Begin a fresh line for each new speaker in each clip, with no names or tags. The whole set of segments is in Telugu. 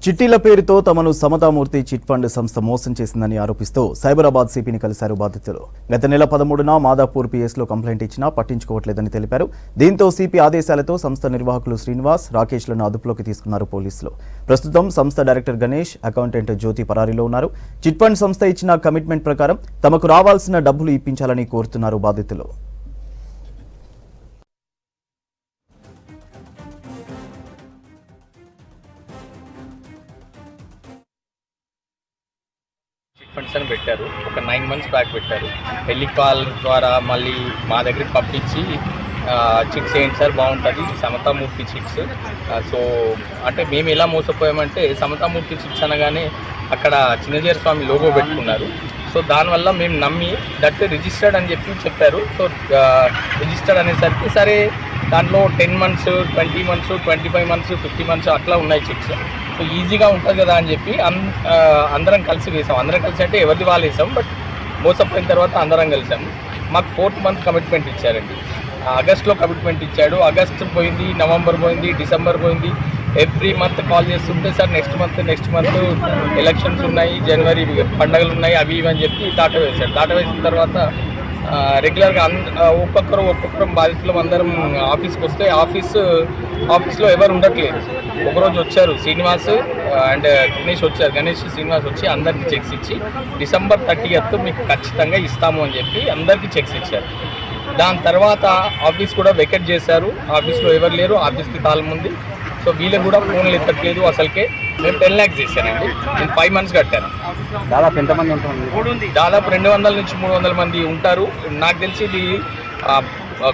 చిట్టీల పేరుతో తమను సమతామూర్తి చిట్ ఫండ్ సంస్థ మోసం చేసిందని ఆరోపిస్తూ సైబరాబాద్ సిపిని కలిశారు బాధితులు. గత నెల 13న మాదాపూర్ పిఎస్లో కంప్లైంట్ ఇచ్చినా పట్టించుకోవట్లేదని తెలిపారు. దీంతో సిపి ఆదేశాలతో సంస్థ నిర్వాహకులు శ్రీనివాస్, రాకేష్లను అదుపులోకి తీసుకున్నారు పోలీసులు. ప్రస్తుతం సంస్థ డైరెక్టర్ గణేష్, అకౌంటెంట్ జ్యోతి పరారీలో ఉన్నారు. చిట్ ఫండ్ సంస్థ ఇచ్చిన కమిట్మెంట్ ప్రకారం తమకు రావాల్సిన డబ్బులు ఇప్పించాలని కోరుతున్నారు బాధితులు.
ఫండ్స్ అని పెట్టారు. ఒక 9 months బ్యాక్ పెట్టారు. టెలికాల్ ద్వారా మళ్ళీ మా దగ్గరికి పంపించి చిట్స్ ఏంటి సార్ బాగుంటుంది, సమతామూర్తి చిట్స్. సో అంటే మేము ఎలా మోసపోయామంటే, సమతామూర్తి చిట్స్ అనగానే అక్కడ చిన్నజీర స్వామి లోగో పెట్టుకున్నారు. సో దానివల్ల మేము నమ్మి దట్ రిజిస్టర్డ్ అని చెప్పారు. సో రిజిస్టర్డ్ అనేసరికి సరే దాంట్లో 10 months, 20 months, 25 months, 50 months అట్లా ఉన్నాయి చిట్స్. సో ఈజీగా ఉంటుంది కదా అని చెప్పి అందరం కలిసి వేసాం. అందరం కలిసి అంటే ఎవరిది వాళ్ళు వేసాం, బట్ మోసపోయిన తర్వాత అందరం కలిసాము. మాకు 4th month కమిట్మెంట్ ఇచ్చారండి. ఆగస్ట్లో కమిట్మెంట్ ఇచ్చాడు. ఆగస్ట్ పోయింది, నవంబర్ పోయింది, డిసెంబర్ పోయింది. ఎవ్రీ మంత్ కాల్ చేస్తుంటే సార్ నెక్స్ట్ మంత్ ఎలక్షన్స్ ఉన్నాయి, జనవరి పండుగలు ఉన్నాయి, అవి ఇవి అని చెప్పి దాట వేశాడు. దాట వేసిన తర్వాత రెగ్యులర్గా ఒక్కొక్కరు బాధితులు అందరం ఆఫీస్కి వస్తే ఆఫీస్లో ఎవరు ఉండట్లేదు. ఒకరోజు వచ్చారు శ్రీనివాస్ అండ్ గణేష్ శ్రీనివాస్ వచ్చి అందరికీ చెక్స్ ఇచ్చి December 30th మీకు ఖచ్చితంగా ఇస్తాము అని చెప్పి అందరికీ చెక్స్ ఇచ్చారు. దాని తర్వాత ఆఫీస్ కూడా వెకెట్ చేశారు. ఆఫీస్లో ఎవరు లేరు, ఆఫీస్కి తాళం ఉంది. సో వీళ్ళకి కూడా ఫోన్లు ఎత్తట్లేదు. అసలుకే నేను 10 lakhs చేశానండి. నేను 5 months కట్టాను.
దాదాపు ఎంతమంది ఉంటుంది?
దాదాపు 200 నుంచి 300 మంది ఉంటారు. నాకు తెలిసి ఇది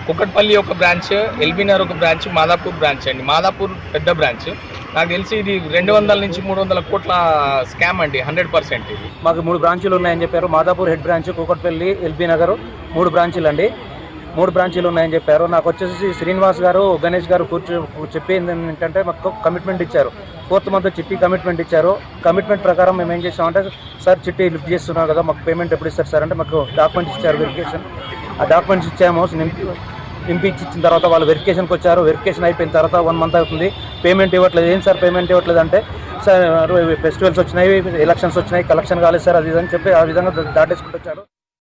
కుకట్పల్లి ఒక బ్రాంచ్, ఎల్బీనగర్ ఒక బ్రాంచ్, మాదాపూర్ బ్రాంచ్ అండి. మాదాపూర్ పెద్ద బ్రాంచ్. నాకు తెలిసి ఇది 200 నుంచి 300 కోట్ల స్కామ్ అండి, 100%. ఇది
మాకు 3 బ్రాంచీలు ఉన్నాయని చెప్పారు. మాదాపూర్ హెడ్ బ్రాంచ్, కుకట్పల్లి, ఎల్బీనగర్ 3 బ్రాంచీలు అండి. 3 బ్రాంచీలు ఉన్నాయని చెప్పారు. నాకు వచ్చేసి శ్రీనివాస్ గారు, గణేష్ గారు చెప్పింది ఏంటంటే మాకు కమిట్మెంట్ ఇచ్చారు. 4th month చిట్టి కమిట్మెంట్ ఇచ్చారు. కమిట్మెంట్ ప్రకారం మేము ఏం చేసామంటే, సార్ చిట్టి లిఫ్ట్ చేస్తున్నారు కదా, మాకు పేమెంట్ ఎప్పుడు ఇస్తారు సార్ అంటే మాకు డాక్యుమెంట్స్ ఇచ్చారు, వెరిఫికేషన్. ఆ డాక్యుమెంట్స్ ఇచ్చాము. నింపి ఇచ్చిన తర్వాత వాళ్ళు వెరిఫికేషన్కి వచ్చారు. వెరిఫికేషన్ అయిపోయిన తర్వాత 1 month అవుతుంది, పేమెంట్ ఇవ్వట్లేదు. ఏం సార్ పేమెంట్ ఇవ్వట్లేదు అంటే, సార్ ఫెస్టివల్స్ వచ్చినాయి, ఎలక్షన్స్ వచ్చినాయి, కలెక్షన్ కాలేదు సార్ అది అని చెప్పి ఆ విధంగా దాటేసుకుంటూ వచ్చారు.